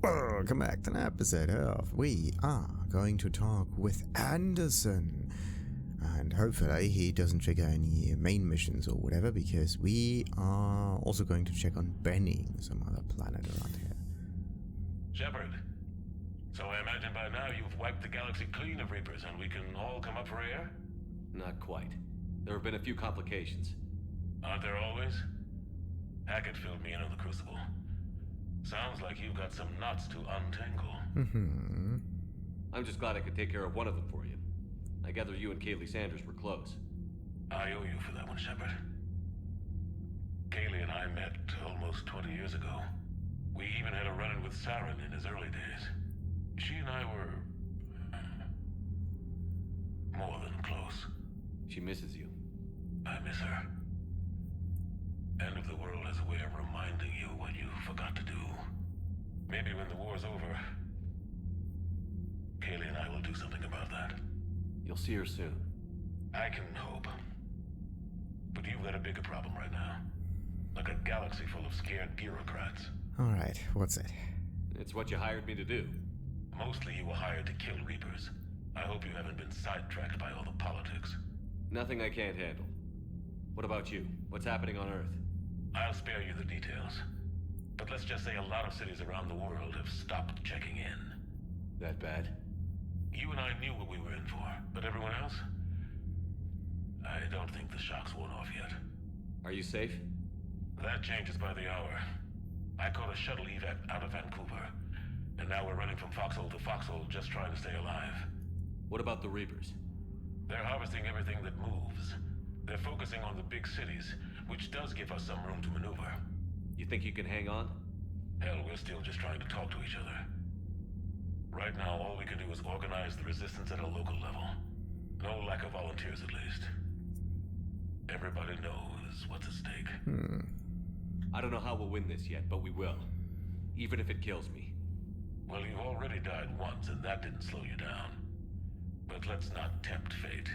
Welcome back to an episode of We Are Going to Talk with Anderson. And hopefully he doesn't trigger any main missions or whatever, because we are also going to check on banning some other planet around here. Shepard, so I imagine by now you've wiped the galaxy clean of Reapers and we can all come up for air? Not quite. There have been a few complications. Aren't there always? Hackett filled me in on the Crucible. Sounds like you've got some knots to untangle. I'm just glad I could take care of one of them for you. I gather you and Kaylee Sanders were close. I owe you for that one, Shepard. Kaylee and I met almost 20 years ago. We even had a run-in with Saren in his early days. She and I were... more than close. She misses you. I miss her. End of the world has a way of reminding you what you forgot to do. Maybe when the war's over, Kaylee and I will do something about that. You'll see her soon. I can hope. But you've got a bigger problem right now. Like a galaxy full of scared bureaucrats. Alright, what's it? It's what you hired me to do. Mostly you were hired to kill Reapers. I hope you haven't been sidetracked by all the politics. Nothing I can't handle. What about you? What's happening on Earth? I'll spare you the details. But let's just say a lot of cities around the world have stopped checking in. That bad? You and I knew what we were in for, but everyone else? I don't think the shock's worn off yet. Are you safe? That changes by the hour. I caught a shuttle evac out of Vancouver, and now we're running from foxhole to foxhole just trying to stay alive. What about the Reapers? They're harvesting everything that moves. They're focusing on the big cities, which does give us some room to maneuver. You think you can hang on? Hell, we're still just trying to talk to each other. Right now, all we can do is organize the resistance at a local level. No lack of volunteers, at least. Everybody knows what's at stake. I don't know how we'll win this yet, but we will. Even if it kills me. Well, you've already died once, and that didn't slow you down. But let's not tempt fate.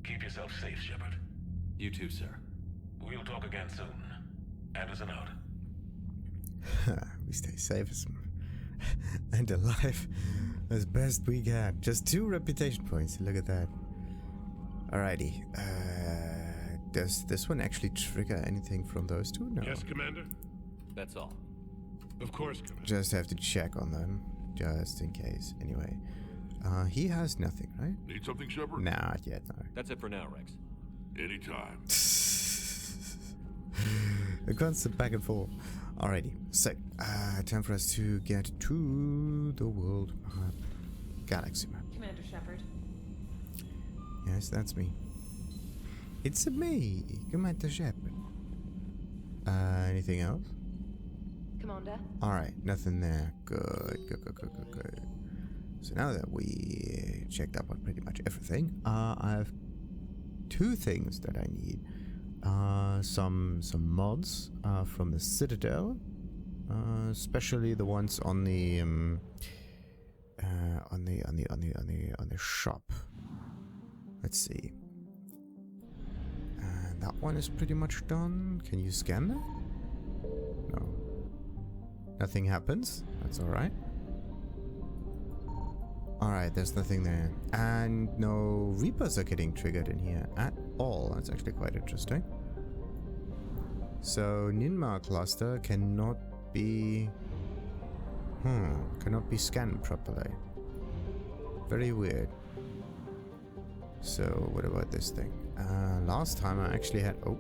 Keep yourself safe, Shepard. You too, sir. We'll talk again soon. Anderson out. We stay safe and alive as best we can. Just 2 reputation points. Look at that. Alrighty. Does this one actually trigger anything from those two? No. Yes, Commander? That's all. Of course, Commander. Just have to check on them, just in case. Anyway. He has nothing, right? Need something, Shepard? Not yet, no. That's it for now, Rex. Anytime. The constant back and forth. Alrighty, so time for us to get to the world map, galaxy map. Commander Shepard. Yes, that's me. It's me, Commander Shepard. Anything else? Commander. Alright, nothing there. Good. So now that we checked up on pretty much everything, I have 2 things that I need. Some mods from the Citadel, especially the ones on the shop. Let's see. That one is pretty much done. Can you scan that? No. Nothing happens. That's all right. Alright, there's nothing there. And no Reapers are getting triggered in here at all. That's actually quite interesting. So, Ninmar cluster cannot be... cannot be scanned properly. Very weird. So, what about this thing? Last time I actually had... Oh,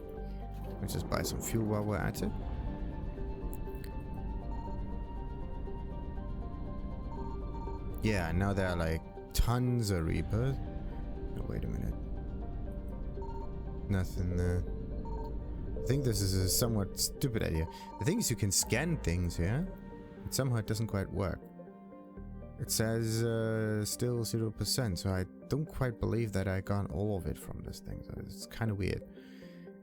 let's just buy some fuel while we're at it. Yeah, now there are like tons of Reapers. Oh, wait a minute. Nothing there. I think this is a somewhat stupid idea. The thing is, you can scan things here, but somehow it doesn't quite work. It says still 0%, so I don't quite believe that I got all of it from this thing. So it's kind of weird.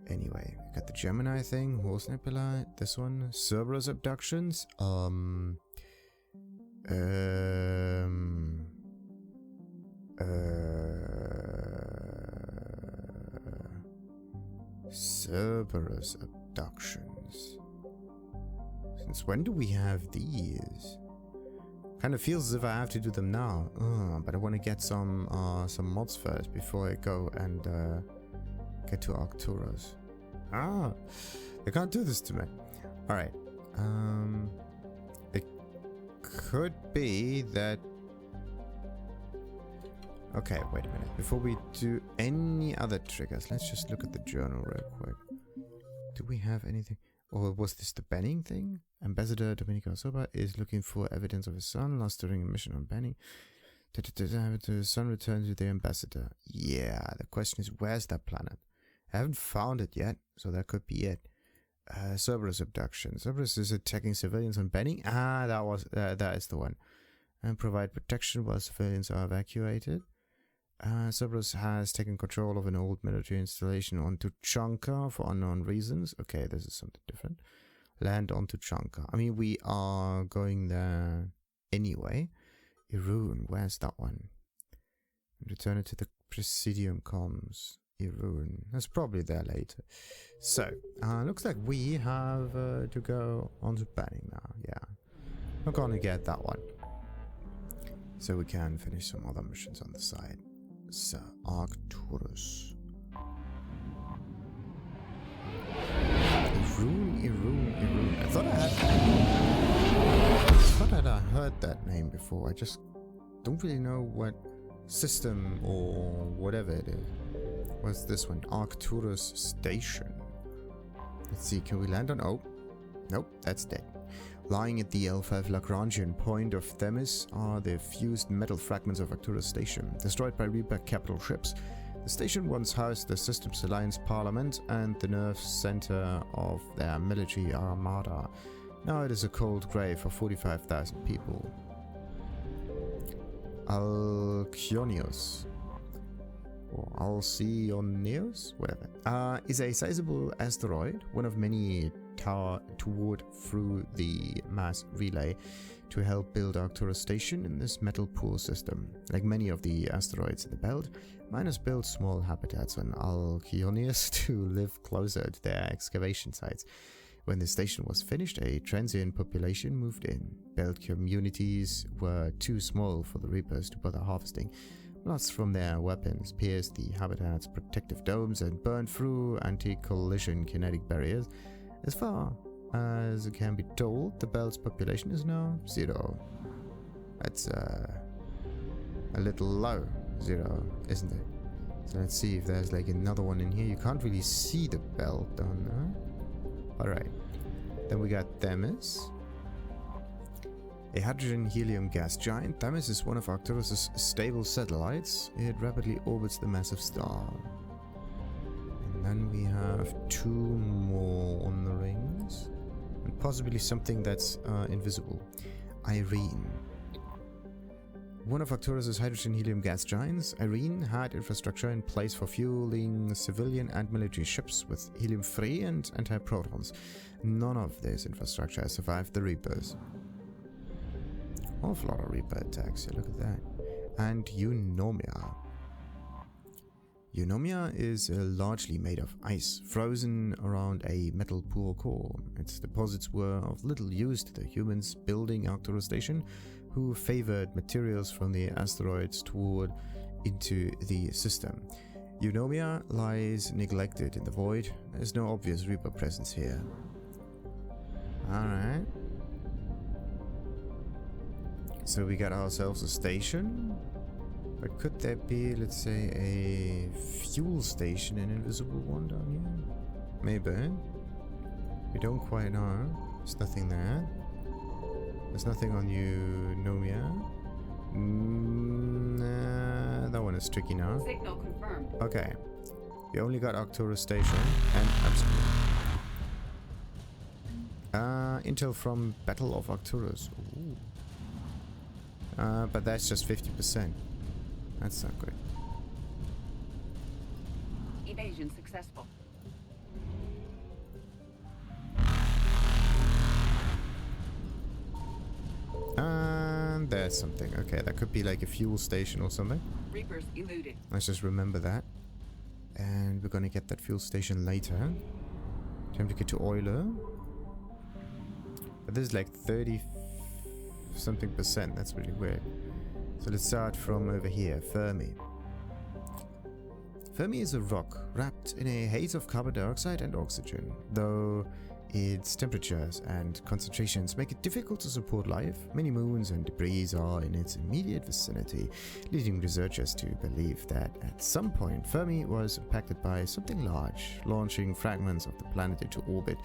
Anyway, we got the Gemini thing, Horse Nebula, this one, Cerberus abductions, Cerberus abductions. Since when do we have these? Kind of feels as if I have to do them now. But I want to get some mods first before I go and get to Arcturus. They can't do this to me. Alright. It could be that... Okay, wait a minute. Before we do any other triggers, let's just look at the journal real quick. Do we have anything? Or was this the banning thing? Ambassador Dominic Osoba is looking for evidence of his son lost during a mission on banning. The son returned to the ambassador. Yeah, the question is, where's that planet? I haven't found it yet, so that could be it. Cerberus abduction. Cerberus is attacking civilians on banning. That is the one. And provide protection while civilians are evacuated. Cerberus has taken control of an old military installation on Tuchanka for unknown reasons. Okay, this is something different. Land on Tuchanka. I mean, we are going there anyway. Irun, where's that one? Return it to the Presidium comms. Irun. That's probably there later. So, looks like we have to go on to banning now. Yeah. We're gonna get that one. So we can finish some other missions on the side. So, Arcturus. Irun. I thought I heard that name before. I just don't really know what system or whatever it is. What's this one? Arcturus Station. Let's see, can we land on... Oh, nope, that's dead. Lying at the L5 Lagrangian point of Themis are the fused metal fragments of Arcturus Station, destroyed by Reaper capital ships. The station once housed the Systems Alliance Parliament and the nerve center of their military armada. Now it is a cold grave for 45,000 people. Alcyonius, or Alcyonius, whatever, is a sizable asteroid, one of many toward through the mass relay to help build Arcturus Station in this metal pool system. Like many of the asteroids in the belt, miners built small habitats on Alcyonius to live closer to their excavation sites. When the station was finished, a transient population moved in. Belt communities were too small for the Reapers to bother harvesting. Blasts from their weapons pierced the habitat's protective domes and burned through anti-collision kinetic barriers. As far as it can be told, the belt's population is now 0. That's a little low, 0, isn't it? So let's see if there's like another one in here. You can't really see the belt down there. Alright. Then we got Themis. A hydrogen-helium gas giant, Themis is one of Arcturus' stable satellites. It rapidly orbits the massive star. And then we have 2 more on the rings. And possibly something that's invisible. Irene. One of Arcturus' hydrogen-helium gas giants, Irene had infrastructure in place for fueling civilian and military ships with helium-free and anti-protons. None of this infrastructure has survived the Reapers. Awful lot of Reaper attacks, yeah, look at that. And Eunomia. Eunomia is largely made of ice, frozen around a metal pool core. Its deposits were of little use to the humans building Arcturus Station, who favored materials from the asteroids toward into the system. Eunomia lies neglected in the void. There's no obvious Reaper presence here. Alright. So we got ourselves a station. But could there be, let's say, a fuel station, an invisible one down here? Maybe. We don't quite know. There's nothing there. There's nothing on Eunomia. Nah, that one is tricky now. Signal confirmed. Okay. We only got Arcturus Station and intel from Battle of Arcturus. Ooh. But that's just 50%. That's not good. Evasion successful. And there's something. Okay, that could be like a fuel station or something. Reapers eluded. Let's just remember that. And we're gonna get that fuel station later. Time to get to Euler. But this is like 30 something percent. That's really weird. So let's start from over here. Fermi. Fermi is a rock wrapped in a haze of carbon dioxide and oxygen, though its temperatures and concentrations make it difficult to support life. Many moons and debris are in its immediate vicinity, leading researchers to believe that at some point Fermi was impacted by something large, launching fragments of the planet into orbit.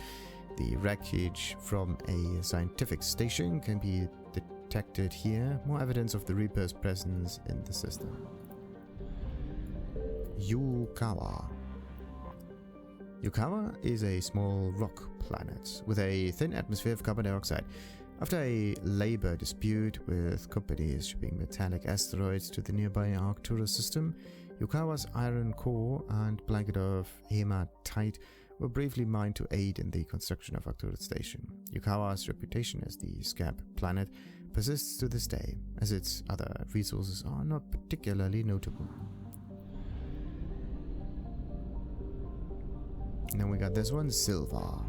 The wreckage from a scientific station can be detected here, more evidence of the Reaper's presence in the system. Yukawa. Yukawa is a small rock planet with a thin atmosphere of carbon dioxide. After a labor dispute with companies shipping metallic asteroids to the nearby Arcturus system, Yukawa's iron core and blanket of hematite were briefly mined to aid in the construction of Arcturus Station. Yukawa's reputation as the scab planet persists to this day, as its other resources are not particularly notable. And then we got this one, Silva.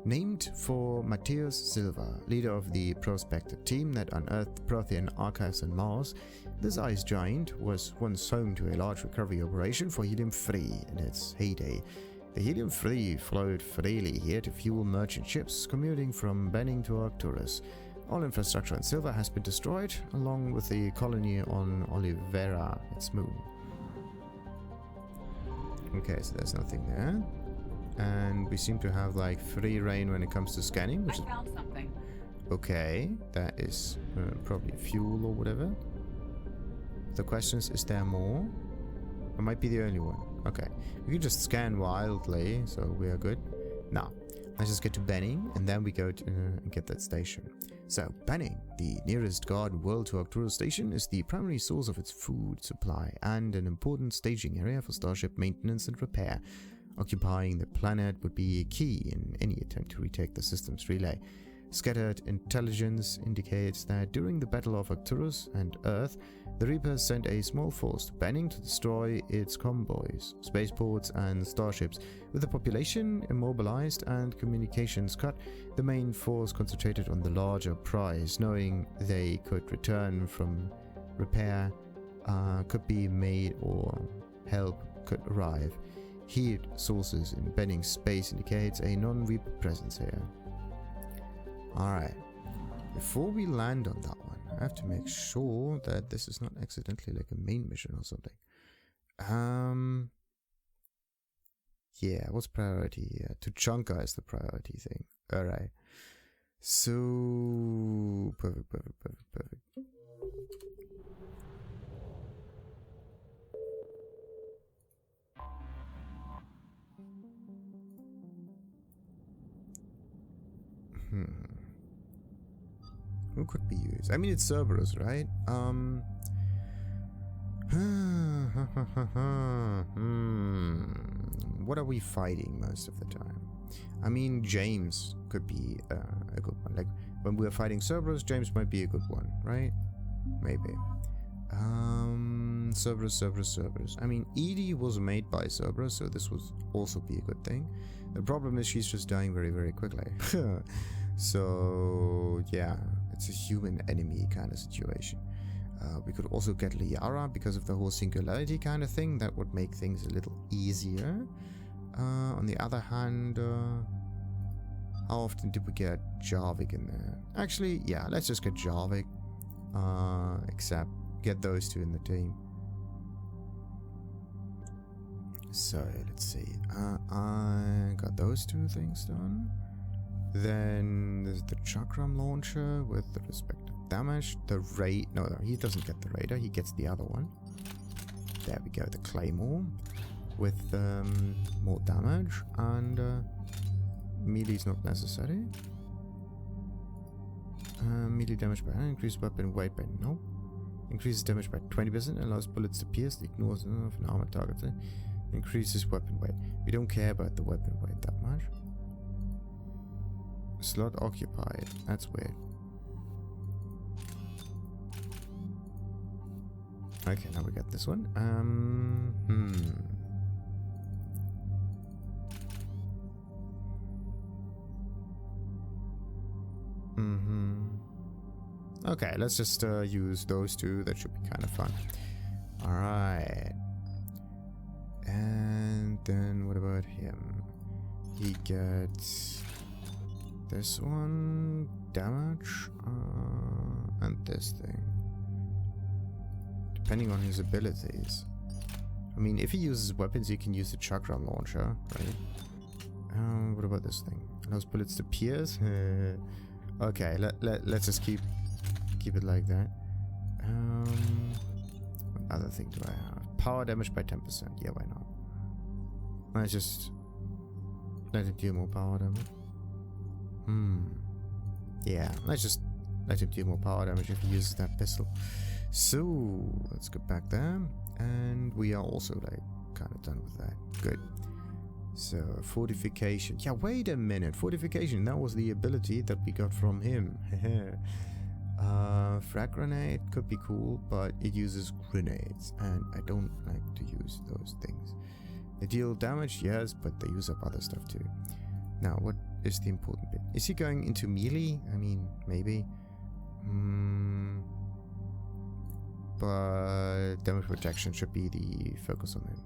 Named for Matthias Silva, leader of the Spectre team that unearthed Prothean archives on Mars, this ice giant was once home to a large recovery operation for helium-3 in its heyday. The helium-3 flowed freely here to fuel merchant ships commuting from Benning to Arcturus. All infrastructure on Silva has been destroyed, along with the colony on Olivera, its moon. Okay, so there's nothing there. And we seem to have like free reign when it comes to scanning, which I found something. okay. That is probably fuel or whatever. The question is there more? It might be the only one. Okay, we can just scan wildly, so we are good. Now, let's just get to Benning, and then we go to get that station. So, Benning, the nearest guard world to Arcturus Station, is the primary source of its food supply and an important staging area for starship maintenance and repair. Occupying the planet would be key in any attempt to retake the system's relay. Scattered intelligence indicates that during the Battle of Arcturus and Earth, the Reapers sent a small force to Benning to destroy its convoys, spaceports and starships. With the population immobilized and communications cut, the main force concentrated on the larger prize, knowing they could return from repair could be made or help could arrive. Heat sources in Benning's space indicates a non-Reaper presence here. Alright, before we land on that one, I have to make sure that this is not accidentally like a main mission or something. Yeah, what's priority here? Tuchanka is the priority thing. Alright. So, perfect. Who could be used? I mean, it's Cerberus, right? What are we fighting most of the time? I mean, James could be a good one. Like, when we're fighting Cerberus, James might be a good one, right? Maybe. Cerberus. I mean, Edie was made by Cerberus, so this would also be a good thing. The problem is she's just dying very, very quickly. So, yeah, it's a human enemy kind of situation. We could also get Liara because of the whole singularity kind of thing. That would make things a little easier. On the other hand, how often did we get Jarvik in there? Actually, yeah, let's just get Jarvik. Except get those two in the team. So, let's see. I got those two things done. Then there's the Chakram launcher with the respective damage. The raid, no, he doesn't get the Raider, he gets the other one. There we go, the Claymore with more damage, and melee is not necessary. Melee damage by increased weapon weight by no. Increases damage by 20%, allows bullets to pierce, ignores an armored target. Increases weapon weight. We don't care about the weapon weight that much. Slot occupied. That's weird. Okay, now we got this one. Okay, let's just use those two. That should be kind of fun. Alright. And then what about him? He gets this one, damage, and this thing. Depending on his abilities. I mean, if he uses weapons, he can use the chakra launcher, right? What about this thing? Allows bullets to pierce? Okay, let's just keep it like that. What other thing do I have? Power damage by 10%. Yeah, why not? Let's just let him deal more power damage. Yeah, let's just let him deal more power damage if he uses that pistol. So let's go back there, and we are also like kind of done with that. Good. So fortification. Yeah, wait a minute. Fortification. That was the ability that we got from him. Frag grenade could be cool, but it uses grenades, and I don't like to use those things. They deal damage, yes, but they use up other stuff too. Now, what is the important bit? Is he going into melee? I mean, maybe. But damage protection should be the focus on him.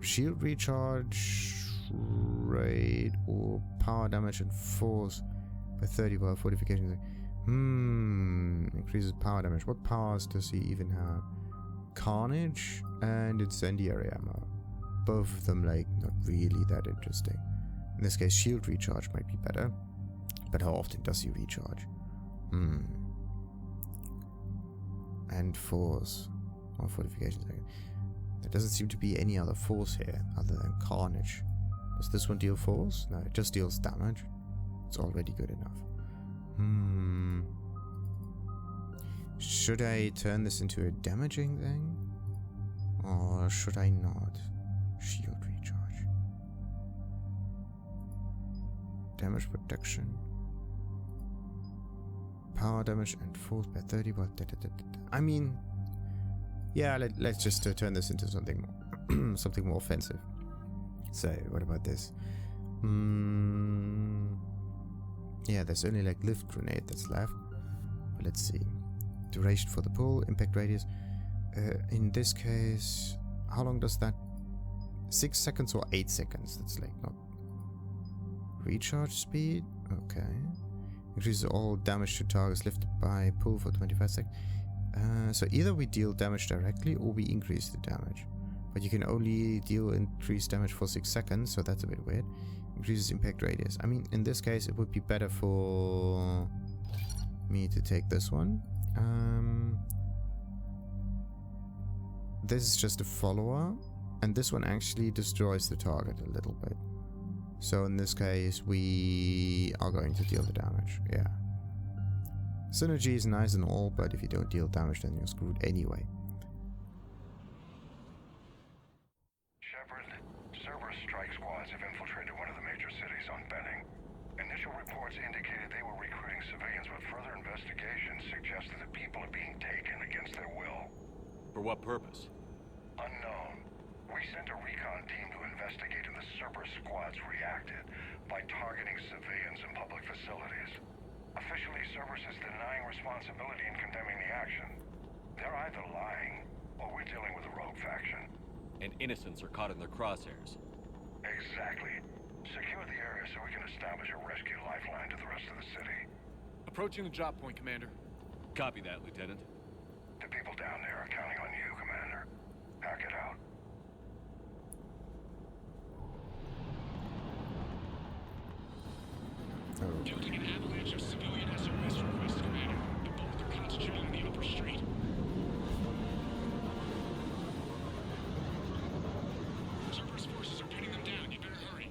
Shield recharge rate or power damage and force by 30 while fortification. Increases power damage. What powers does he even have? Carnage and incendiary ammo. Both of them like not really that interesting. In this case, shield recharge might be better. But how often does he recharge? And force. Or fortification. There doesn't seem to be any other force here other than carnage. Does this one deal force? No, it just deals damage. It's already good enough. Should I turn this into a damaging thing? Or should I not? Shield recharge. Damage protection. Power damage and force by 30 watt. I mean, yeah, let's just turn this into something more, something more offensive. So, what about this? Yeah, there's only like lift grenade that's left. But let's see. Duration for the pull, impact radius. In this case, how long does that? 6 seconds or 8 seconds? That's like not. Recharge speed? Okay. Increases all damage to targets lifted by pull for 25 seconds. So either we deal damage directly or we increase the damage. But you can only deal increased damage for 6 seconds, so that's a bit weird. Increases impact radius. I mean, in this case, it would be better for me to take this one. This is just a follower, and this one actually destroys the target a little bit. So in this case, we are going to deal the damage. Yeah. Synergy is nice and all, but if you don't deal damage, then you're screwed anyway. Cerberus strike squads have infiltrated one of the major cities on Benning. Initial reports indicated they were recruiting civilians, but further investigation suggested that people are being taken against their will. For what purpose? Unknown. We sent a recon team to investigate, and the Cerberus squads reacted by targeting civilians and public facilities. Officially, Cerberus is denying responsibility and condemning the action. They're either lying, or we're dealing with a rogue faction. And innocents are caught in their crosshairs. Exactly. Secure the area so we can establish a rescue lifeline to the rest of the city. Approaching the drop point, Commander. Copy that, Lieutenant. The people down there are counting on you, Commander. Hack it out. Building an avalanche of civilian SOS requests, Commander. The both are concentrating on the upper street. Cerberus forces are pinning them down. You better hurry.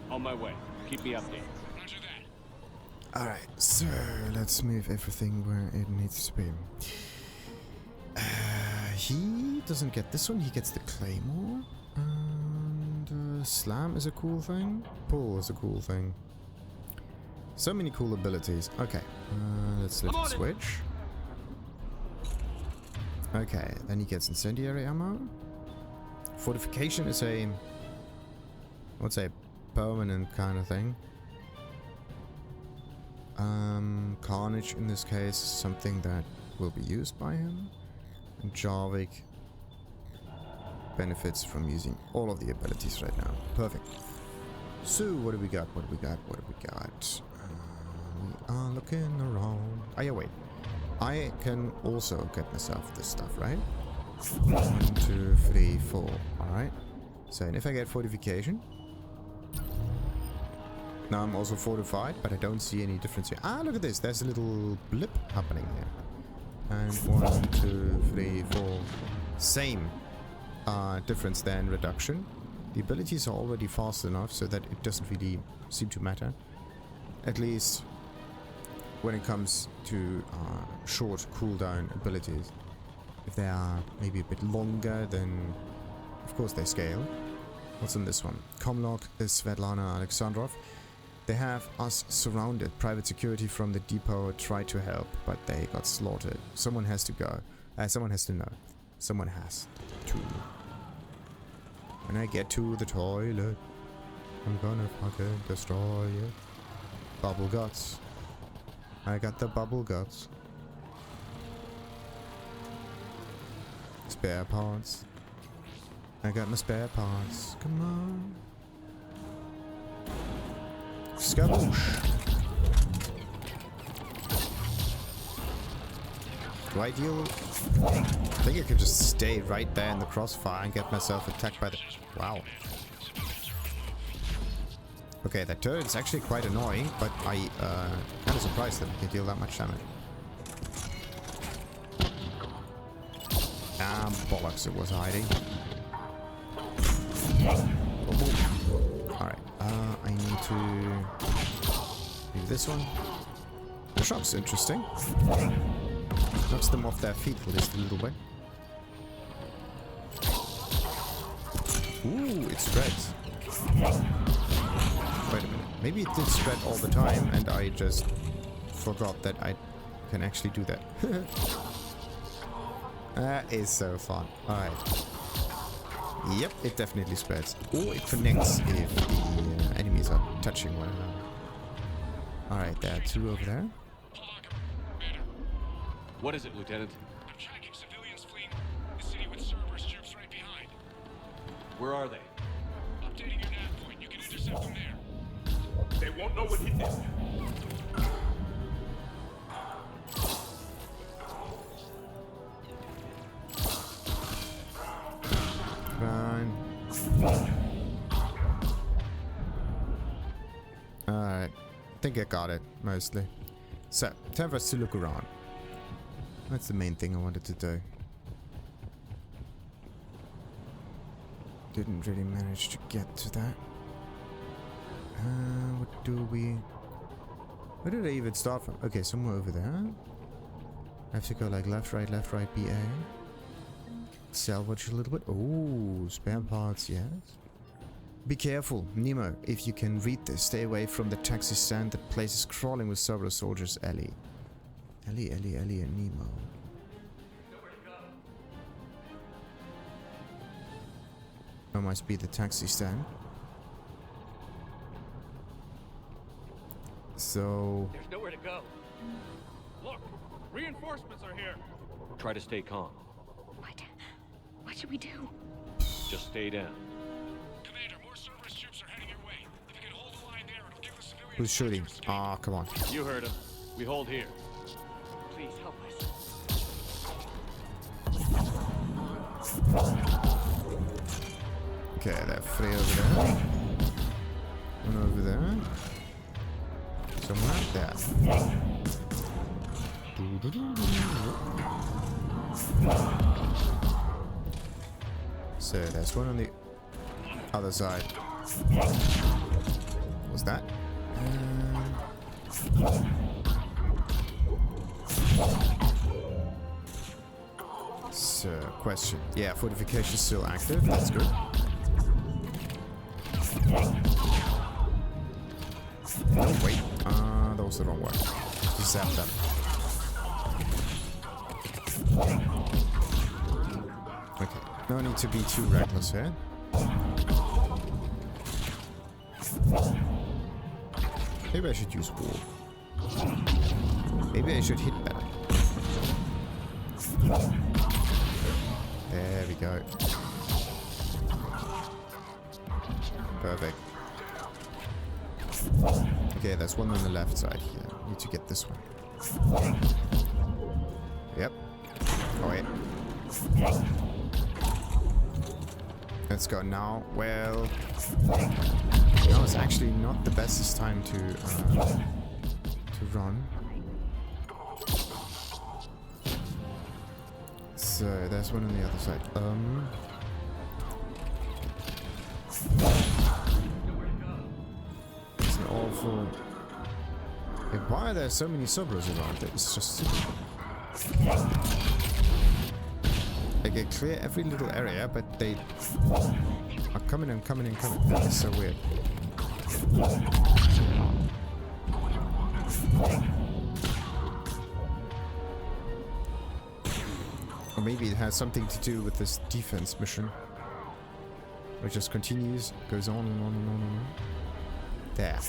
On my way. Keep me updated. Roger that. Alright, so let's move everything where it needs to be. He doesn't get this one, he gets the Claymore. And Slam is a cool thing. Pull is a cool thing. So many cool abilities. Okay, let's let it switch. Okay, then he gets incendiary ammo. Fortification is a, I would say, permanent kind of thing. Carnage in this case is something that will be used by him. And Jarvik benefits from using all of the abilities right now. Perfect. So, what do we got? What do we got? What do we got? We are looking around. Oh yeah, wait. I can also get myself this stuff, right? 1, 2, 3, 4. Alright. So, and if I get fortification... Now I'm also fortified, but I don't see any difference here. Ah, look at this. There's a little blip happening here. And 1, 2, 3, 4. Same difference there in reduction. The abilities are already fast enough so that it doesn't really seem to matter. At least when it comes to short cooldown abilities. If they are maybe a bit longer, then of course they scale. What's on this one? Comlink is Svetlana, Alexandrov. They have us surrounded. Private security from the depot tried to help, but they got slaughtered. Someone has to go. Someone has to know. Someone has to. When I get to the toilet, I'm gonna fucking destroy it. Bubble guts. I got the bubble guts. Spare parts. I got my spare parts. Come on. Skaboosh. Do I deal? I think I can just stay right there in the crossfire and get myself attacked by the... Wow. Okay, that turret is actually quite annoying, but I kind of surprised that it can deal that much damage. Ah, bollocks, it was hiding. Alright, I need to do this one. The shock's interesting. Knocks them off their feet at least a little bit. Ooh, it spreads. Wait a minute. Maybe it did spread all the time and I just forgot that I can actually do that. That is so fun. Alright. Yep, it definitely spreads. Or it connects if the enemies are touching one another. Alright, there are two over there. What is it, Lieutenant? I'm tracking civilians fleeing the city with Cerberus troops right behind. Where are they? Updating your nav point. You can intercept them there. They won't know what hit them. Fine. Alright. I think I got it, mostly. So, time for us to look around. That's the main thing I wanted to do. Didn't really manage to get to that. What do we... Where did I even start from? Okay, somewhere over there. I have to go like left, right, BA. Salvage a little bit. Oh, spare parts, yes. Be careful, Nemo. If you can read this, stay away from the taxi stand. That place is crawling with Cerberus soldiers. Ellie, and Nemo. That must be the taxi stand. So... There's nowhere to go. Look, reinforcements are here. Try to stay calm. What should we do? Just stay down. Commander, more Cerberus troops are heading your way. If you can hold the line there, it'll give the civilians... Who's shooting? Ah, come on. You heard him. We hold here. Please help us. Okay, there are three over there. One over there. Somewhere there. So there's one on the other side. What's that? So, question. Yeah, fortification is still active. That's good. No, wait. That was the wrong one. Just zap them. Okay. No need to be too reckless here. Maybe I should use wool. Maybe I should hit better. There we go. Perfect. Okay, there's one on the left side here. Need to get this one. Yep. Oh wait. Let's go now. Well, no, it's actually not the bestest time to run. So there's one on the other side. It's an awful. Why are there so many Cerberus around? It's just super. They get clear every little area, but they are coming and coming and coming. That is so weird. Or maybe it has something to do with this defense mission. It just continues, goes on and on and on and on. There.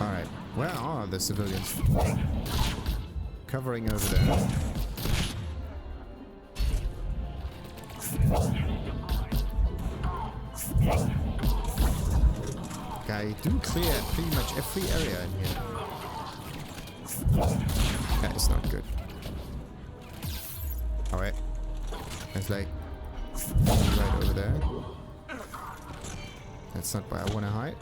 Alright, where are the civilians? Covering over there. Okay, do clear pretty much every area in here. That is not good. Alright. It's like right over there. That's not where I want to hide.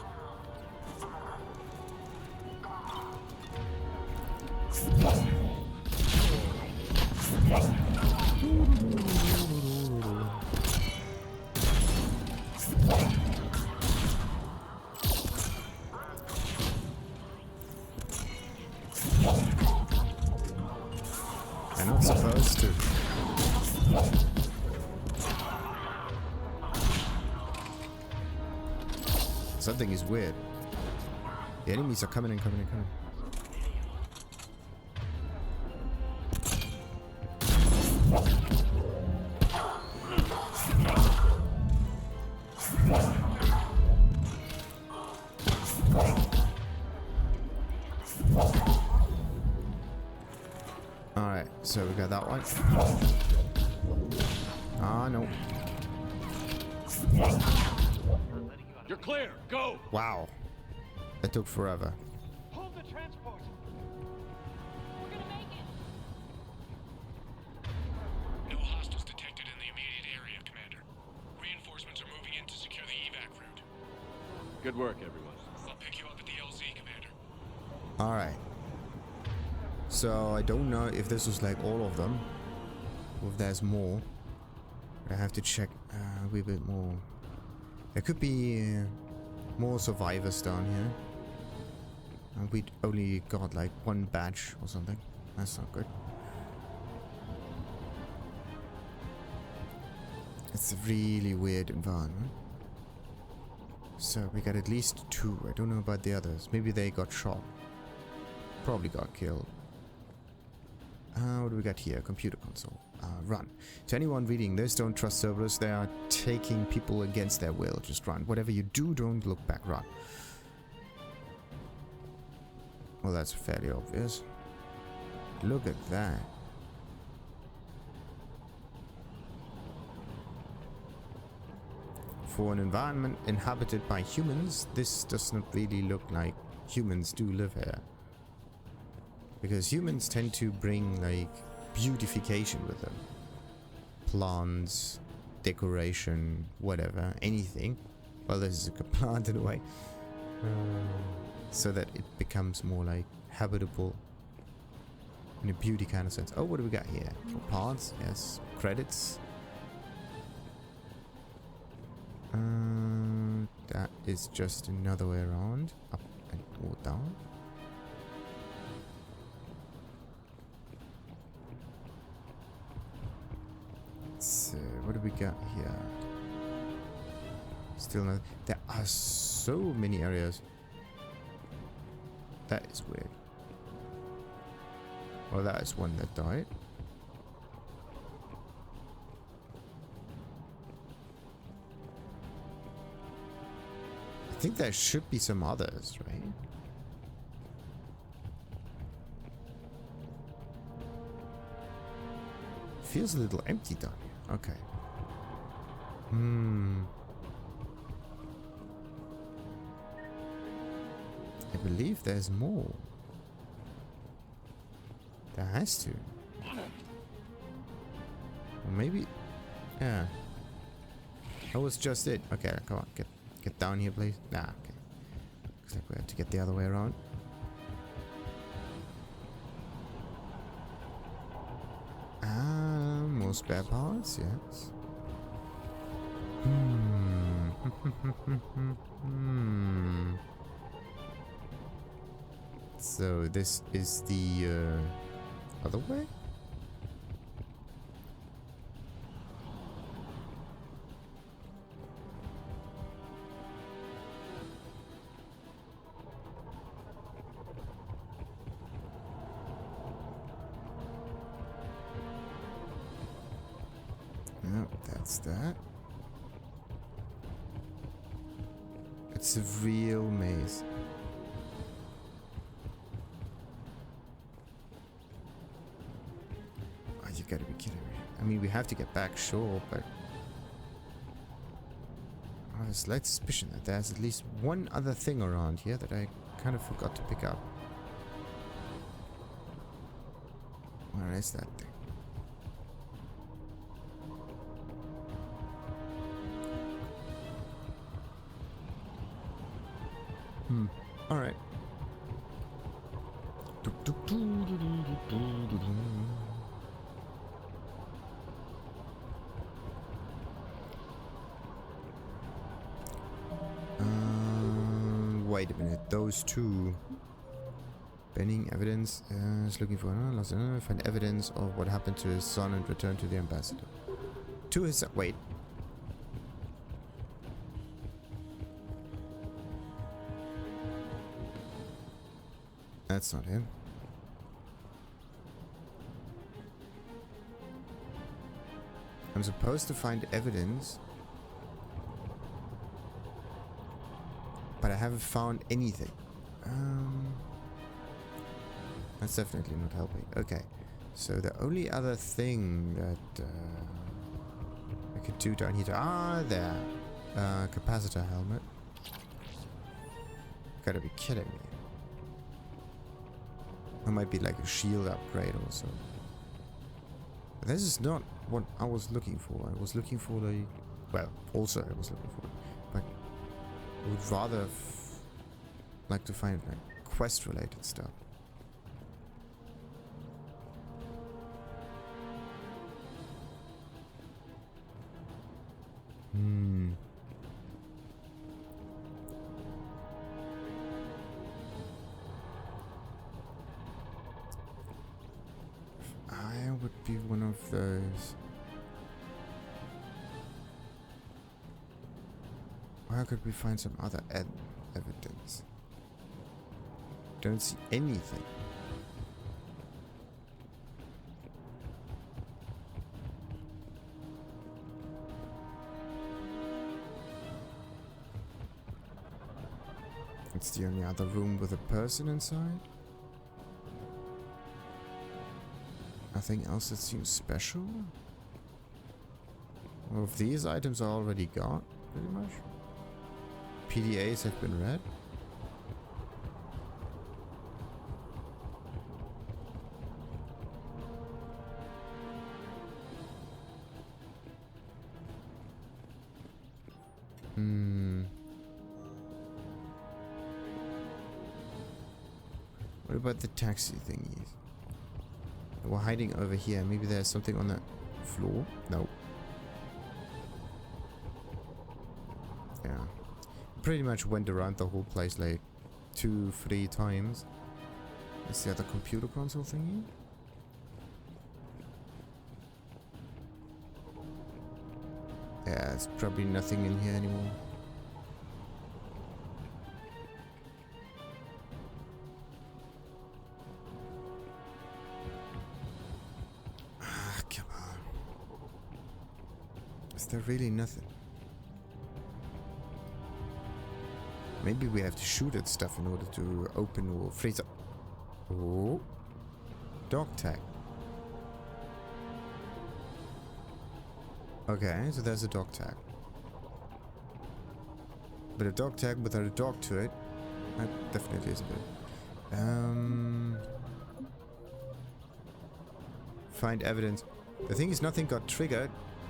I'm not supposed to. Something is weird. The enemies are coming and coming and coming. Alright, so we got that one. Ah, no. You're clear. Go. Wow. That took forever. Hold the transport. We're gonna make it. No hostiles detected in the immediate area, Commander. Reinforcements are moving in to secure the evac route. Good work, everyone. I'll pick you up at the LZ, Commander. Alright. So I don't know if this was like all of them, or if there's more. I have to check a wee bit more. There could be more survivors down here. And we only got like one badge or something. That's not good. It's a really weird environment. So we got at least 2. I don't know about the others. Maybe they got shot. Probably got killed. What do we got here? Computer console. Run. To anyone reading this, don't trust Cerberus. They are taking people against their will. Just run. Whatever you do, don't look back. Run. Well, that's fairly obvious. Look at that. For an environment inhabited by humans, this does not really look like humans do live here. Because humans tend to bring like beautification with them. Plants, decoration, whatever, anything. Well, this is a plant in a way. So that it becomes more like habitable in a beauty kind of sense. Oh, what do we got here? For parts, yes. Credits. That is just another way around. Up and or down. So, what do we got here? Still not. There are so many areas. That is weird. Well, that is one that died. I think there should be some others, right? Feels a little empty down here. Okay. I believe there's more. There has to. Or maybe... Yeah. That was just it. Okay, come on. Get down here, please. Nah, okay. Looks like we have to get the other way around. More spare parts, yes. So this is the other way? No, that's that. It's a real maze. Oh, you gotta be kidding me. I mean, we have to get back, sure, but... I have a slight suspicion that there's at least one other thing around here that I kind of forgot to pick up. Where is that thing? Alright. Wait a minute. Those two. Banning evidence. Is looking for find evidence of what happened to his son and return to the ambassador. To his son. Wait. That's not him. I'm supposed to find evidence, but I haven't found anything. That's definitely not helping. Okay, so the only other thing that I could do down here... there. Capacitor Helmet. Gotta be kidding me. It might be like a shield upgrade also. But this is not what I was looking for. I was looking for the... Well, also I was looking for it. But I would rather like to find like quest related stuff. I would be one of those. Where could we find some other evidence? Don't see anything. It's the only other room with a person inside. Nothing else that seems special. All of these items are already gone, pretty much. PDAs have been read. What about the taxi thingies? We're hiding over here. Maybe there's something on the floor? No. Yeah. Pretty much went around the whole place like 2-3 times. Is the other computer console thingy? Yeah, there's probably nothing in here anymore. Is there really nothing? Maybe we have to shoot at stuff in order to open or freeze up. Oh. Dog tag. Okay, so there's a dog tag. But a dog tag without a dog to it, that definitely isn't good. Find evidence. The thing is, nothing got triggered.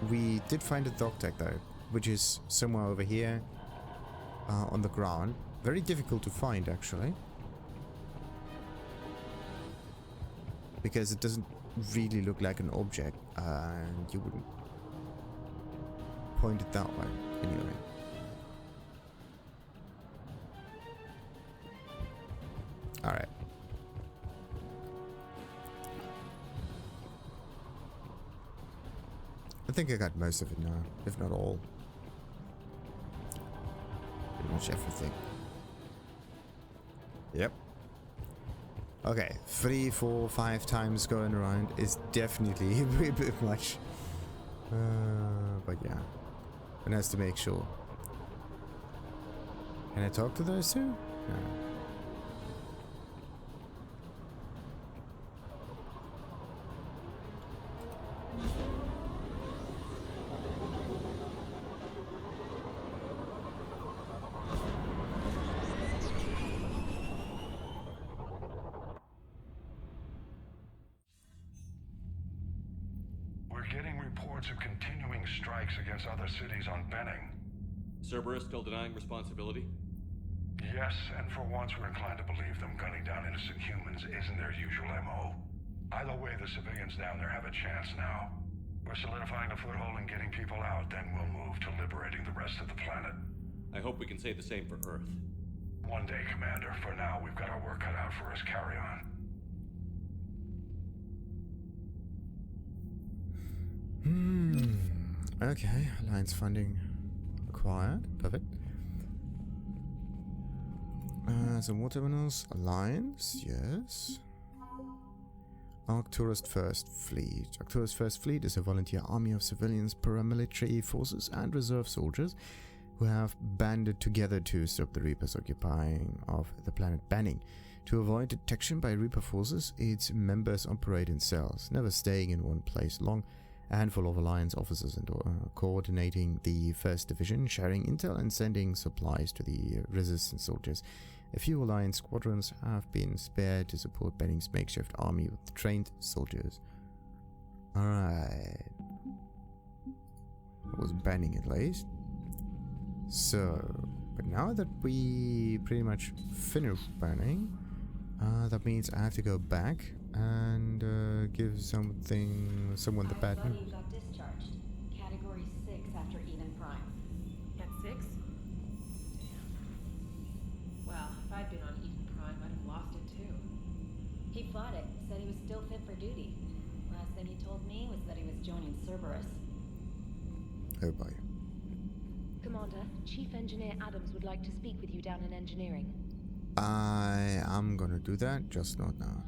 We did find a dog tag though, which is somewhere over here on the ground. Very difficult to find actually, because it doesn't really look like an object, and you wouldn't point it that way anyway. Alright. I think I got most of it now, if not all. Pretty much everything. Yep. Okay, 3, 4, 5 times going around is definitely a bit much. But yeah. One has to make sure. Can I talk to those two? No. Of continuing strikes against other cities on Benning. Cerberus still denying responsibility? Yes, and for once we're inclined to believe them gunning down innocent humans isn't their usual MO. Either way, the civilians down there have a chance now. We're solidifying a foothold and getting people out, then we'll move to liberating the rest of the planet. I hope we can say the same for Earth. One day, Commander. For now, we've got our work cut out for us. Carry on. Okay, Alliance funding acquired. Perfect. Some war terminals. Alliance, yes. Arcturus First Fleet. Arcturus First Fleet is a volunteer army of civilians, paramilitary forces, and reserve soldiers who have banded together to stop the Reapers occupying of the planet Benning. To avoid detection by Reaper forces, its members operate in cells, never staying in one place long. A handful of Alliance officers and coordinating the 1st Division, sharing intel and sending supplies to the Resistance soldiers. A few Alliance squadrons have been spared to support Benning's makeshift army with trained soldiers. Alright. It was Benning at least. So, but now that we pretty much finished Benning, that means I have to go back and give someone the bad news. You got discharged. Category 6 after Eden Prime. At 6? Damn. Well, if I'd been on Eden Prime, I'd have lost it too. He fought it, said he was still fit for duty. Last thing he told me was that he was joining Cerberus. Oh boy. Commander, Chief Engineer Adams would like to speak with you down in engineering. I am gonna do that, just not now.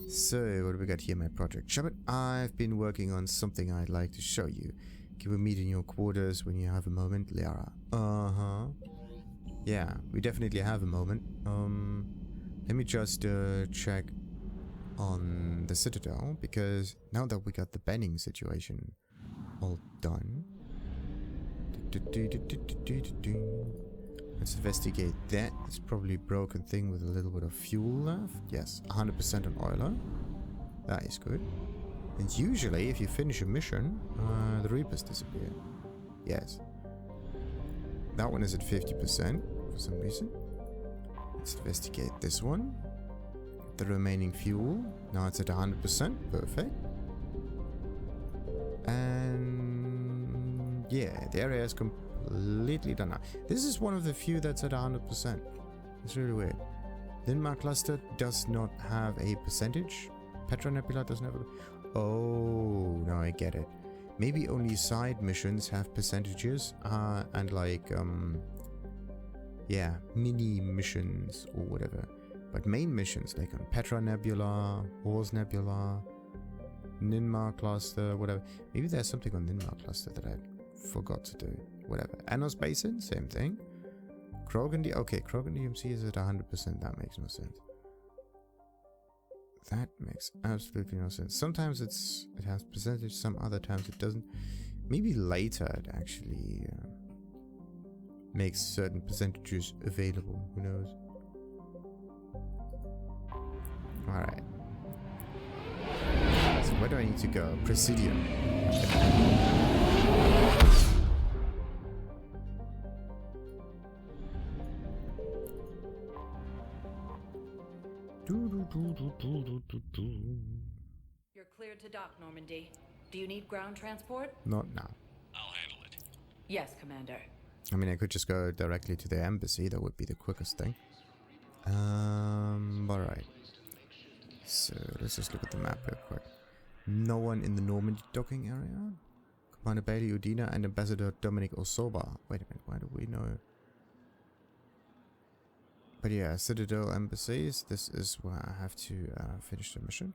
So, what do we got here, my project? Shabbat, I've been working on something I'd like to show you. Can we meet in your quarters when you have a moment, Liara? Yeah, we definitely have a moment. Let me just check on the Citadel, because now that we got the Benning situation all done. Let's investigate that. It's probably a broken thing with a little bit of fuel left. Yes, 100% on Euler. That is good. And usually, if you finish a mission, the Reapers disappear. Yes. That one is at 50% for some reason. Let's investigate this one. The remaining fuel. Now it's at 100%. Perfect. And yeah, the area is completely done now. This is one of the few that's at 100%. It's really weird. Linmar cluster does not have a percentage. Petra Nebula doesn't have a... Oh, now I get it. Maybe only side missions have percentages, and like, yeah, mini missions or whatever. But main missions, like on Petra Nebula, Horse Nebula, Ninmar cluster, whatever. Maybe there's something on Ninmar cluster that I forgot to do. Whatever. Anos Basin, same thing. Krogan okay, Krogan DMC is at 100%. That makes no sense. That makes absolutely no sense. Sometimes it has percentage, some other times it doesn't. Maybe later it actually makes certain percentages available. Who knows? Alright. So where do I need to go? Presidium. You're cleared to dock, Normandy. Do you need ground transport? Not now. I'll handle it. Yes, Commander. I mean, I could just go directly to the embassy. That would be the quickest thing. Alright. So, let's just look at the map real quick. No one in the Normandy docking area? Commander Bailey Udina and Ambassador Dominic Osoba. Wait a minute, why do we know? But yeah, Citadel embassies. This is where I have to finish the mission.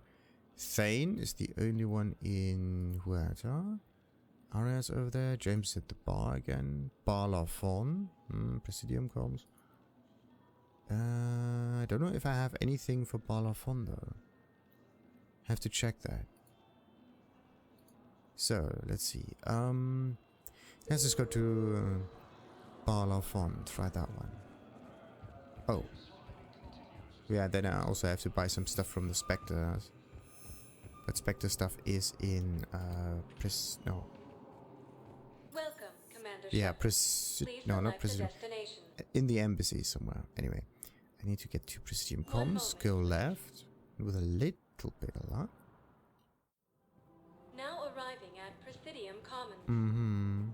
Thane is the only one in Huerta. Arias over there. James at the bar again. Barla Fon. Presidium comms. I don't know if I have anything for Barla Fon though. Have to check that. So let's see. Let's just go to Barla Fon. Try that one. Oh. Yeah, then I also have to buy some stuff from the Spectre. But Spectre stuff is in no. Welcome, Commander. Yeah, no, not Presidium. In the embassy somewhere. Anyway, I need to get to Presidium comms. Go left with a little bit of luck. Now arriving at Presidium Commons.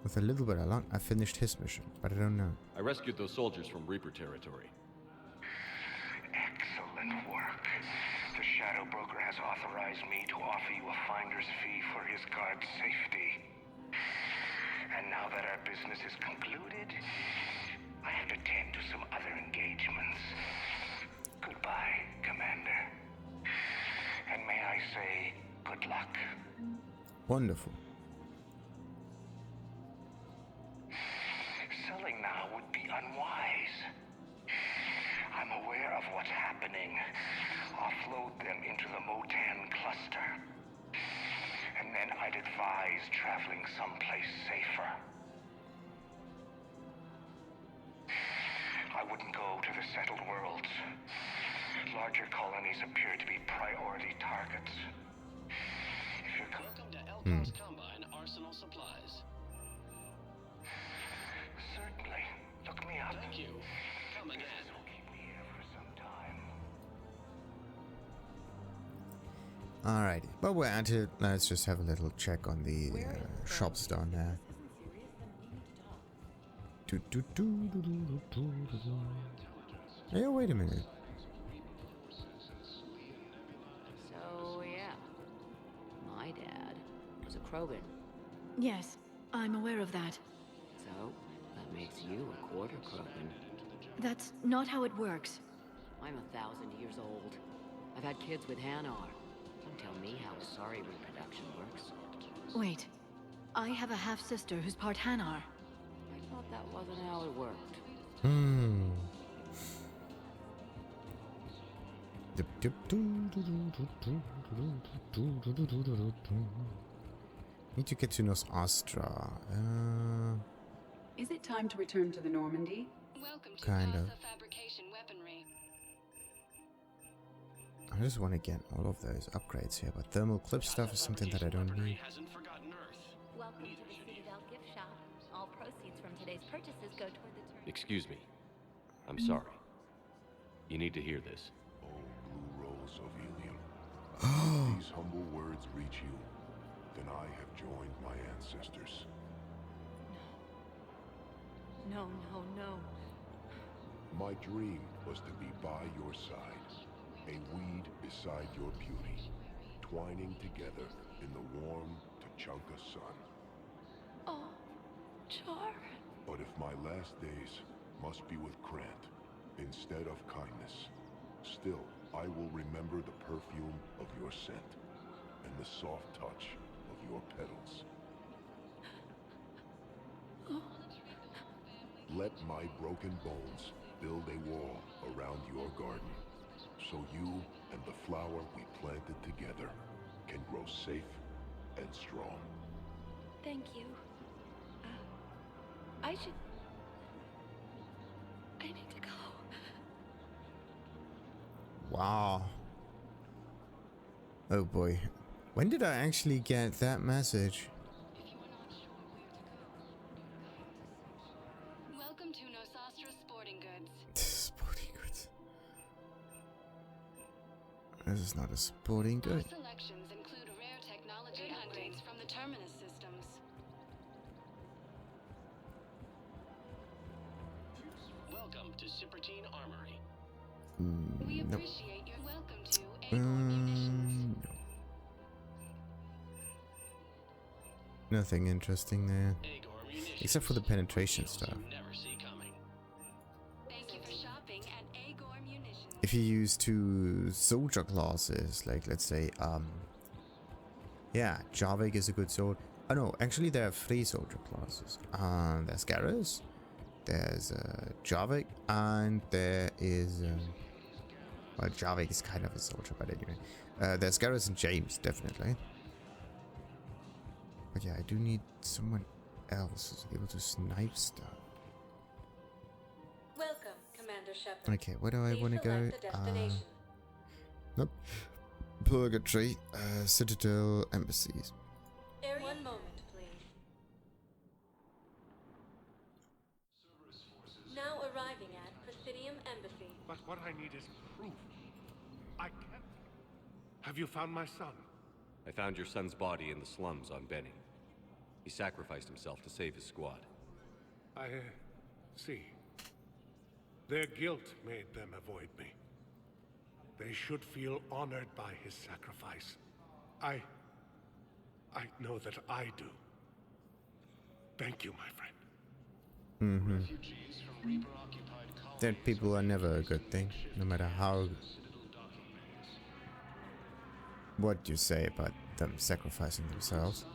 With a little bit of luck, I finished his mission, but I don't know. I rescued those soldiers from Reaper territory. Excellent work. The Shadow Broker has authorized me to offer you a finder's fee for his guard's safety. And now that our business is concluded, I have to tend to some other engagements. Goodbye, Commander. And may I say, good luck. Wonderful. Selling now would be unwise. I'm aware of what's happening. Offload them into the Motan cluster. And then I'd advise traveling someplace safer. I wouldn't go to the settled worlds. Larger colonies appear to be priority targets. If you're Welcome to Elcon's Combine Arsenal Supplies. Certainly. Look me up. Thank you. Come again. It'll keep me here for some time. Alrighty, but we're at it. Let's just have a little check on the shops down there. Hey, wait a minute. So, yeah. My dad was a Krogan. Yes, I'm aware of that. So, that makes you a quarter Krogan. That's not how it works. I'm 1,000 years old. I've had kids with Hanar. Don't tell me how sorry reproduction works. Wait, I have a half-sister who's part Hanar. I thought that wasn't how it worked. Need to get to Nos Astra. Is it time to return to the Normandy? Welcome to Kind of. Casa Fabrication Weaponry. I just want to get all of those upgrades here, but thermal clip stuff is something that I don't need. Hasn't forgotten Earth. Welcome to the Citadel gift shop. All proceeds from today's purchases go toward the turn. Excuse me. I'm sorry. You need to hear this. Oh, blue rose of Illium. These humble words reach you, then I have joined my ancestors. No, no, no. My dream was to be by your side, a weed beside your beauty, twining together in the warm Tachanka sun. Oh, Charr. But if my last days must be with Krant instead of kindness, Still, I will remember the perfume of your scent and the soft touch of your petals. Let my broken bones build a wall around your garden, so you and the flower we planted together can grow safe and strong. Thank you. I need to go. Wow. Oh boy. When did I actually get that message? Welcome to Nosastra Sporting Goods. Sporting goods. This is not a sporting good. Our selections include rare technology upgrades from the Terminus systems. Welcome to Cipertine Armory. We Nope. appreciate your welcome to Acorn Munitions. No. Nothing interesting there. Except for the penetration stuff. Thank you for shopping at Agor Munitions. If you use 2 soldier classes, like let's say, yeah, Javik is a good sword. Oh no, actually there are 3 soldier classes. There's Garrus, there's Javik, and there is, well, Javik is kind of a soldier, but anyway. There's Garrus and James, definitely. But yeah, I do need someone else who's able to snipe stuff. Welcome, Commander Shepard. Okay, where do I Please want to go? select a destination. Nope. Purgatory, Citadel, embassies. One moment, please. Now arriving at Presidium Embassy. But what I need is proof. I can't. Have you found my son? I found your son's body in the slums on Benny. He sacrificed himself to save his squad. I see. Their guilt made them avoid me. They should feel honored by his sacrifice. I know that I do. Thank you, my friend. Dead people are never a good thing, no matter how... what you say about them sacrificing themselves.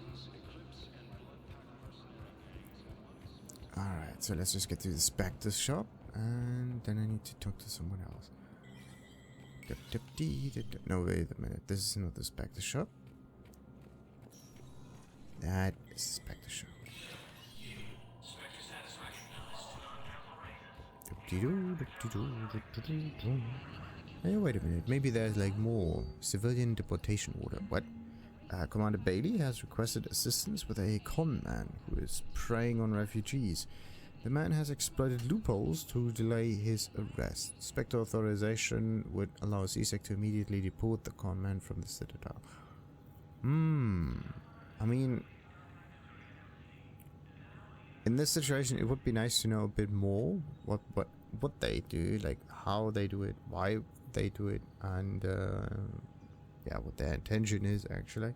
Alright, so let's just get to the Spectre shop, and then I need to talk to someone else. No, wait a minute, this is not the Spectre shop. That is the Spectre shop. Hey, wait a minute, maybe there's like more. Civilian deportation order. What? Commander Bailey has requested assistance with a con man who is preying on refugees. The man has exploited loopholes to delay his arrest. Spectre authorization would allow CSEC to immediately deport the con man from the citadel. I mean, in this situation, it would be nice to know a bit more what they do, like how they do it, why they do it, and yeah, what their intention is actually.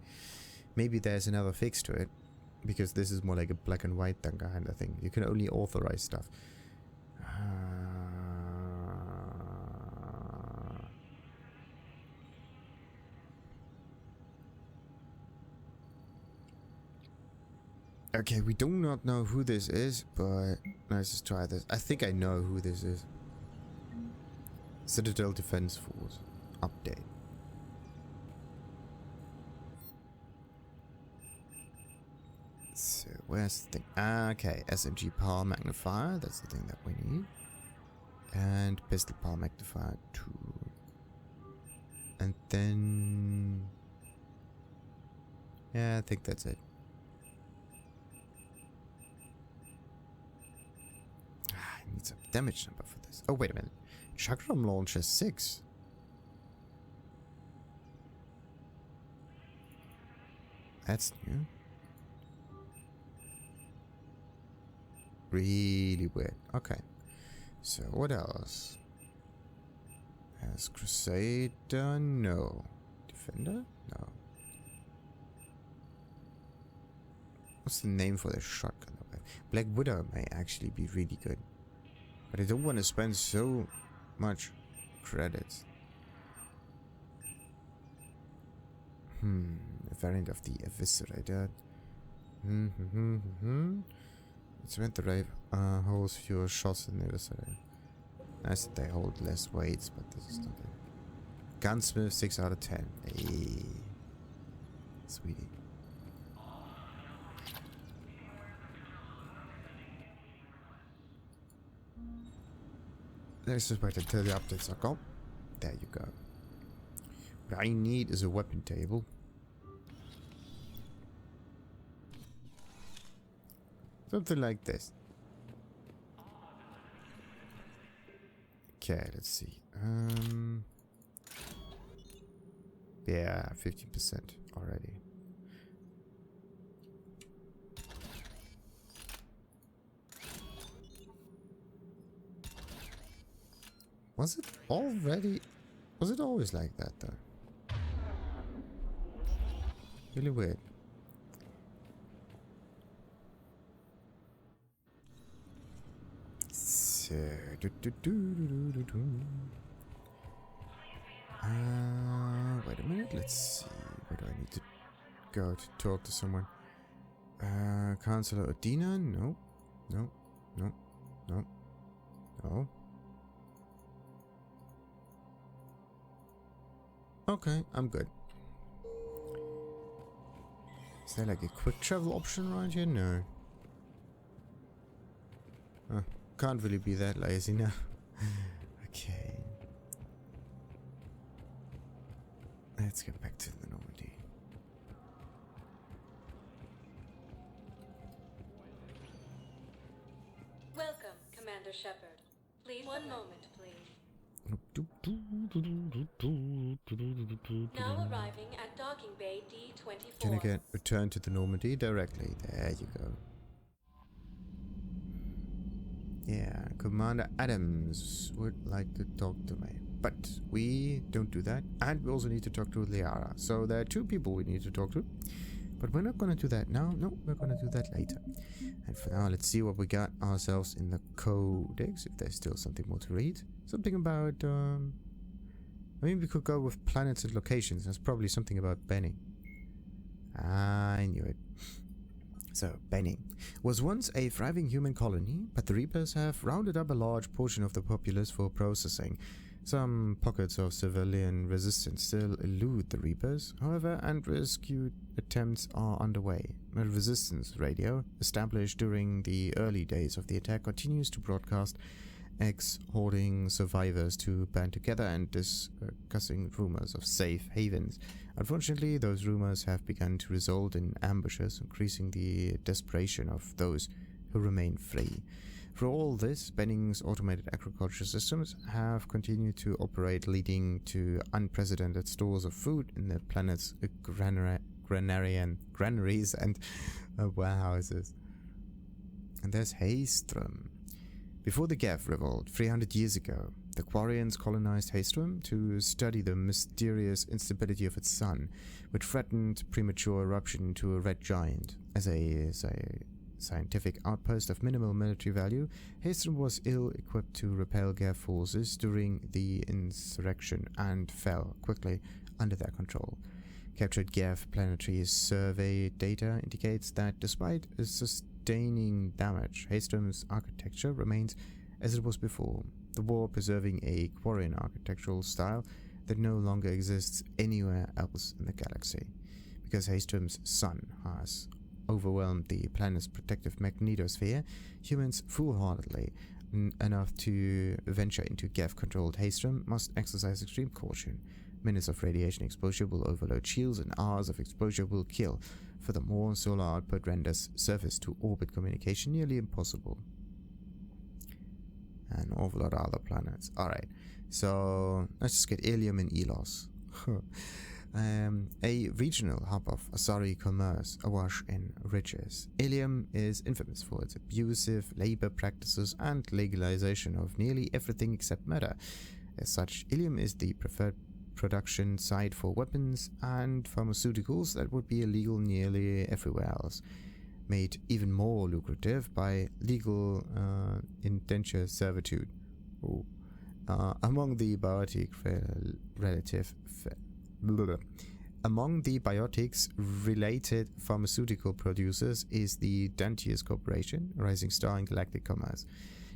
Maybe there's another fix to it, because this is more like a black and white kind of thing. You can only authorize stuff. Okay, we do not know who this is, but let's just try this. I think I know who this is. Citadel Defense Force update. So where's the thing? Okay, SMG power magnifier. That's the thing that we need. And pistol power magnifier 2. And then, yeah, I think that's it. I need some damage number for this. Oh, wait a minute. Chakram launches 6. That's new. Really weird. Okay. So what else? Has Crusader? No. Defender? No. What's the name for the shotgun? Black Widow may actually be really good. But I don't want to spend so much credits. A variant of the Eviscerator. It's when the Rave holds fewer shots than the Eviscerator. Nice that they hold less weights, but this is not it. Gunsmith 6 out of 10. Hey. Sweetie. Let's just wait until the updates are gone. There you go. What I need is a weapon table. Something like this. Okay, let's see. Yeah, 50% already. Was it already? Was it always like that though? Really weird. So, wait a minute. Let's see. Where do I need to go to talk to someone? Counselor Odina? No. No. No. No. No. Okay, I'm good. Is there like a quick travel option around here? No. Can't really be that lazy now. Okay. Let's get back to the Normandy. Welcome, Commander Shepard. Please, one moment, please. Now arriving at docking bay D-24. Can I get returned to the Normandy directly? There you go. Yeah, Commander Adams would like to talk to me. But we don't do that. And we also need to talk to Liara. So there are two people we need to talk to. But we're not going to do that now. No, we're going to do that later. And for now, let's see what we got ourselves in the Codex. If there's still something more to read. Something about... I mean, we could go with planets and locations. There's probably something about Benning. I knew it. So, Benning was once a thriving human colony, but the Reapers have rounded up a large portion of the populace for processing. Some pockets of civilian resistance still elude the Reapers, however, and rescue attempts are underway. A resistance radio, established during the early days of the attack, continues to broadcast exhorting survivors to band together and discussing rumors of safe havens. Unfortunately, those rumors have begun to result in ambushes, increasing the desperation of those who remain free. For all this, Benning's automated agriculture systems have continued to operate, leading to unprecedented stores of food in the planet's granaries and warehouses. And there's Haestrom. Before the Gev revolt 300 years ago, the Quarians colonized Haestrom to study the mysterious instability of its sun, which threatened premature eruption to a red giant. As a scientific outpost of minimal military value, Haestrom was ill-equipped to repel Gev forces during the insurrection and fell quickly under their control. Captured Gev planetary survey data indicates that despite sustaining damage, Haestrom's architecture remains as it was before, the war preserving a Quarian architectural style that no longer exists anywhere else in the galaxy. Because Haestrom's sun has overwhelmed the planet's protective magnetosphere, humans foolhardily enough to venture into Gev-controlled Haestrom must exercise extreme caution. Minutes of radiation exposure will overload shields, and hours of exposure will kill. Furthermore, solar output renders surface-to-orbit communication nearly impossible. An awful lot of other planets. Alright, so let's just get Illium and Ilos. A regional hub of Asari commerce awash in riches. Illium is infamous for its abusive labor practices and legalization of nearly everything except murder. As such, Illium is the preferred production site for weapons and pharmaceuticals that would be illegal nearly everywhere else, made even more lucrative by legal indenture servitude. Among the biotic relative Among the biotics-related pharmaceutical producers is the Dantius Corporation, a rising star in galactic commerce.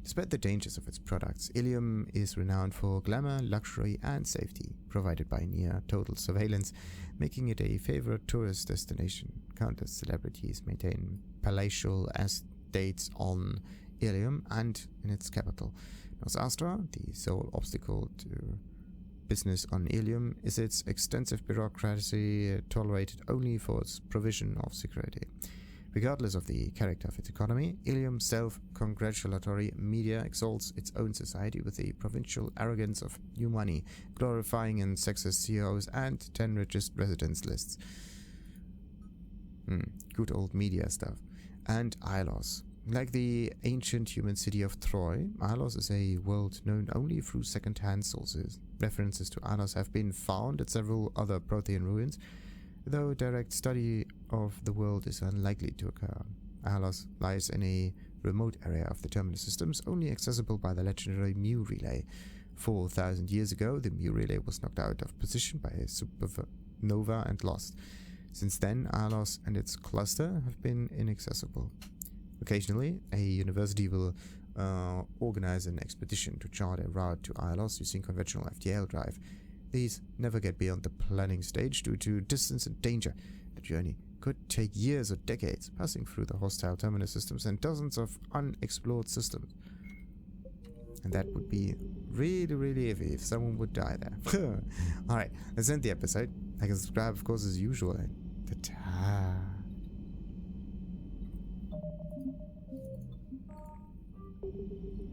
Despite the dangers of its products, Illium is renowned for glamour, luxury, and safety, provided by near-total surveillance, making it a favorite tourist destination. Countless celebrities maintain palatial estates on Illium and in its capital. Nos Astra, the sole obstacle to business on Illium, is its extensive bureaucracy tolerated only for its provision of security. Regardless of the character of its economy, Illium's self-congratulatory media exalts its own society with the provincial arrogance of new money, glorifying and sexist CEOs and 10 richest residents lists. Good old media stuff. And Ilos. Like the ancient human city of Troy, Ilos is a world known only through second-hand sources. References to Ilos have been found at several other Prothean ruins, though direct study of the world is unlikely to occur. Ilos lies in a remote area of the terminal systems, only accessible by the legendary Mu Relay. 4,000 years ago, the Mu Relay was knocked out of position by a supernova and lost. Since then, Ilos and its cluster have been inaccessible. Occasionally, a university will organize an expedition to chart a route to Ilos using conventional FTL drive. These never get beyond the planning stage due to distance and danger. The journey could take years or decades, passing through the hostile terminus systems and dozens of unexplored systems. And that would be really, really iffy if someone would die there. Alright, let's end the episode. Like and subscribe, of course, as usual. And ta-ta.